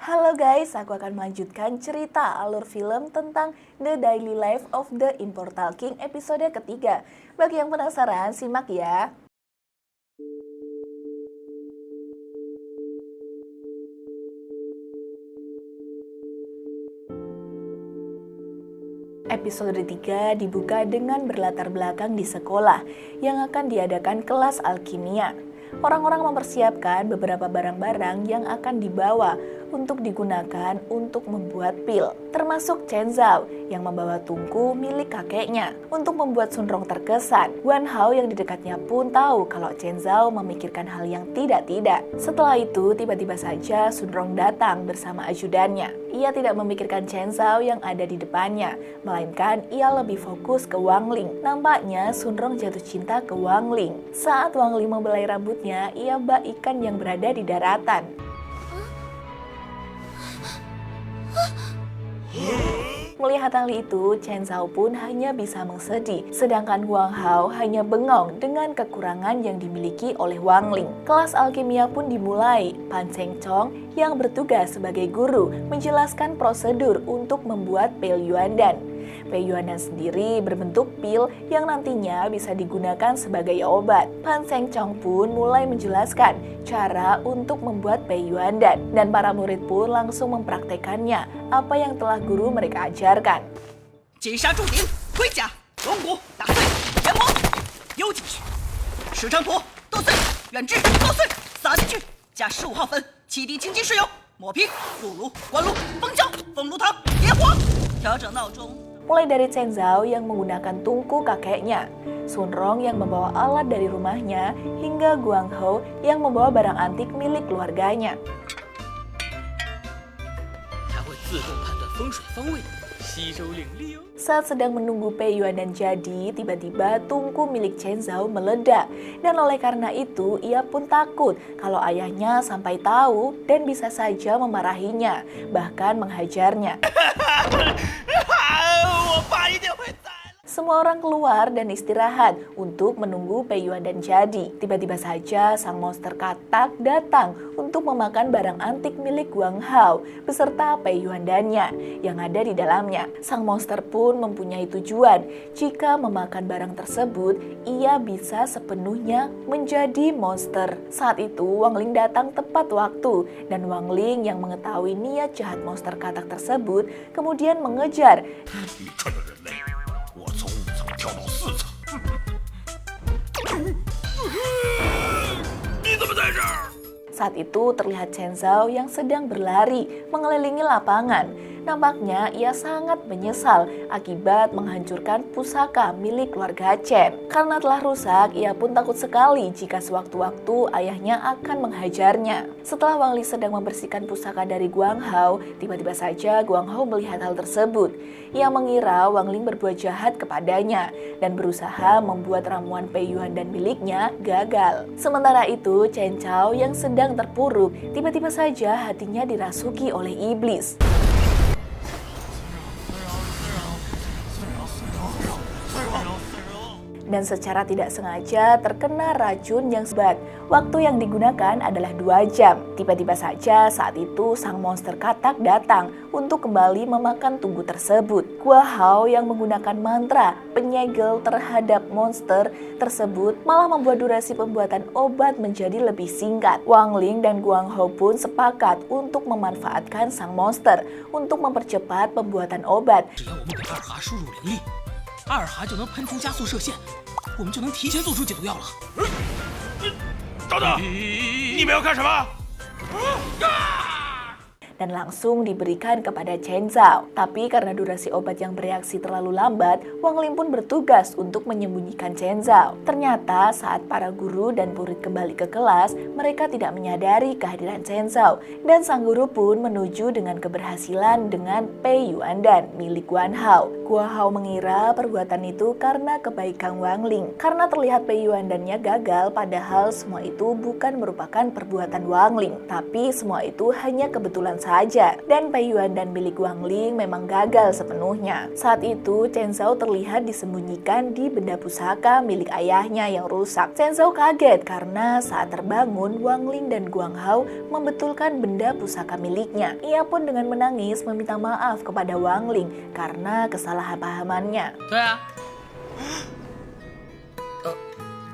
Halo guys, aku akan melanjutkan cerita alur film tentang The Daily Life of the Immortal King episode ketiga. Bagi yang penasaran, simak ya. Episode 3 dibuka dengan berlatar belakang di sekolah yang akan diadakan kelas alkimia. Orang-orang mempersiapkan beberapa barang-barang yang akan dibawa untuk digunakan untuk membuat pil, termasuk Chen Zhao yang membawa tungku milik kakeknya. Untuk membuat Sun Rong terkesan, Guan Hao yang di dekatnya pun tahu kalau Chen Zhao memikirkan hal yang tidak-tidak. Setelah itu, tiba-tiba saja Sun Rong datang bersama ajudannya. Ia tidak memikirkan Chen Zhao yang ada di depannya, melainkan ia lebih fokus ke Wang Ling. Nampaknya Sun Rong jatuh cinta ke Wang Ling. Saat Wang Ling membelai rambutnya, ia bak ikan yang berada di daratan. Melihat hal itu, Chen Zhao pun hanya bisa mengsedih, sedangkan Guang Hao hanya bengong dengan kekurangan yang dimiliki oleh Wang Ling. Kelas alkimia pun dimulai. Pan Cheng Chong yang bertugas sebagai guru menjelaskan prosedur untuk membuat pil Yuandan. Pil Yuandan sendiri berbentuk pil yang nantinya bisa digunakan sebagai obat. Pan Cheng Chong pun mulai menjelaskan cara untuk membuat pil Yuandan, dan para murid pun langsung mempraktekannya apa yang telah guru mereka ajarkan. Mulai dari Chen Zhao yang menggunakan tungku kakeknya, Sun Rong yang membawa alat dari rumahnya, hingga Guang Hao yang membawa barang antik milik keluarganya. Saat sedang menunggu Pei Yuandan jadi, tiba-tiba tungku milik Chen Zhao meledak. Dan oleh karena itu, ia pun takut kalau ayahnya sampai tahu dan bisa saja memarahinya, bahkan menghajarnya. Semua orang keluar dan istirahat untuk menunggu Pei Yuandan jadi. Tiba-tiba saja sang monster katak datang untuk memakan barang antik milik Guang Hao beserta Pei Yuandannya yang ada di dalamnya. Sang monster pun mempunyai tujuan. Jika memakan barang tersebut, ia bisa sepenuhnya menjadi monster. Saat itu Wang Ling datang tepat waktu, dan Wang Ling yang mengetahui niat jahat monster katak tersebut kemudian mengejar. Saat itu terlihat Chen Zhao yang sedang berlari mengelilingi lapangan. Nampaknya ia sangat menyesal akibat menghancurkan pusaka milik keluarga Chen. Karena telah rusak, ia pun takut sekali jika sewaktu-waktu ayahnya akan menghajarnya. Setelah Wang Li sedang membersihkan pusaka dari Guang Hao, tiba-tiba saja Guang Hao melihat hal tersebut. Ia mengira Wang Ling berbuat jahat kepadanya dan berusaha membuat ramuan Pei Yuandan miliknya gagal. Sementara itu, Chen Zhao yang sedang terpuruk, tiba-tiba saja hatinya dirasuki oleh iblis. Dan secara tidak sengaja terkena racun yang sebat. Waktu yang digunakan adalah 2 jam. Tiba-tiba saja saat itu sang monster katak datang untuk kembali memakan tunggu tersebut. Guang Hao yang menggunakan mantra penyegel terhadap monster tersebut malah membuat durasi pembuatan obat menjadi lebih singkat. Wang Ling dan Guang Hao pun sepakat untuk memanfaatkan sang monster untuk mempercepat pembuatan obat. 阿尔哈就能喷出加速射线，我们就能提前做出解毒药了。等等，你们要干什么？ Dan langsung diberikan kepada Chen Zhao. Tapi karena durasi obat yang bereaksi terlalu lambat, Wang Ling pun bertugas untuk menyembunyikan Chen Zhao. Ternyata saat para guru dan murid kembali ke kelas, mereka tidak menyadari kehadiran Chen Zhao. Dan sang guru pun menuju dengan keberhasilan dengan Pei Yuandan milik Guan Hao. Guan Hao mengira perbuatan itu karena kebaikan Wang Ling. Karena terlihat Pei Yuandannya gagal, padahal semua itu bukan merupakan perbuatan Wang Ling. Tapi semua itu hanya kebetulan saja. saja. Dan Pai Yuan dan milik Wang Ling memang gagal sepenuhnya. Saat itu Chen Zhao terlihat disembunyikan di benda pusaka milik ayahnya yang rusak. Chen Zhao kaget karena saat terbangun Wang Ling dan Guang Hao membetulkan benda pusaka miliknya. Ia pun dengan menangis meminta maaf kepada Wang Ling karena kesalahpahamannya. 对啊，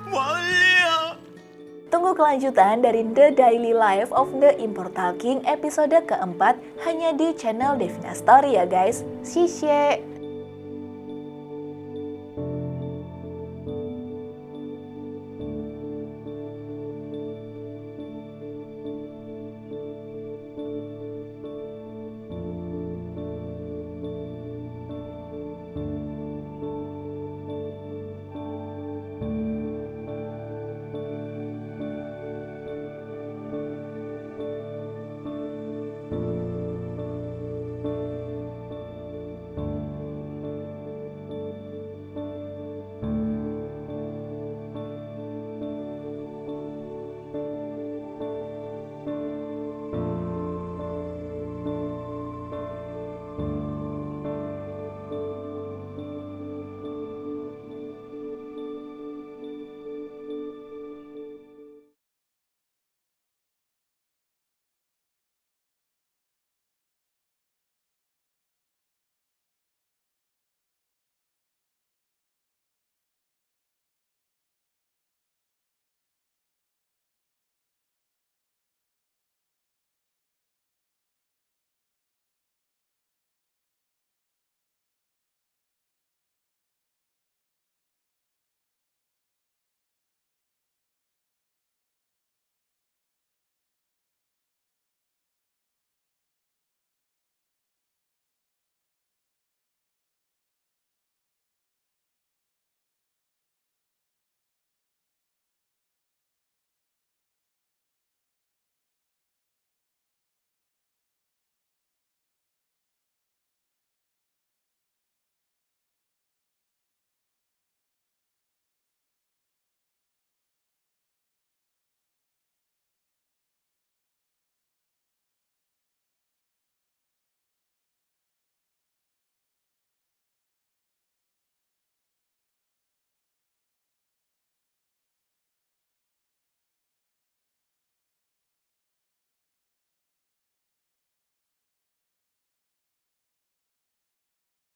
王令， Tunggu kelanjutan dari The Daily Life of the Immortal King episode keempat hanya di channel Devina Story ya guys. 谢谢。